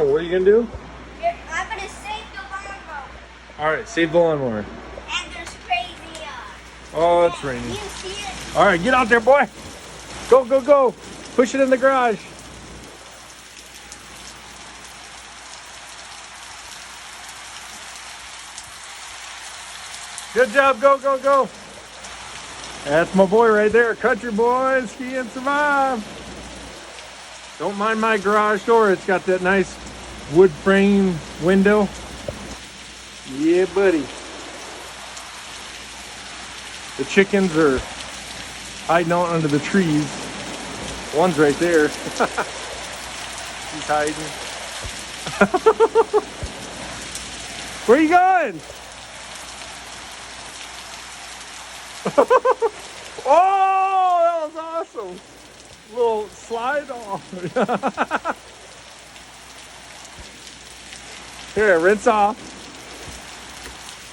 What are you gonna do? I'm gonna save the lawnmower. All right, save the lawnmower. And there's crazy. Oh, it's raining. You see it? All right, get out there, boy. Go, go, go. Push it in the garage. Good job. Go, go, go. That's my boy right there. Country boy, ski and survive. Don't mind my garage door. It's got that nice wood frame window. Yeah, buddy. The chickens are hiding out under the trees. One's right there. He's hiding. Where are you going? Oh, that was awesome. Little slide off. Here, rinse off.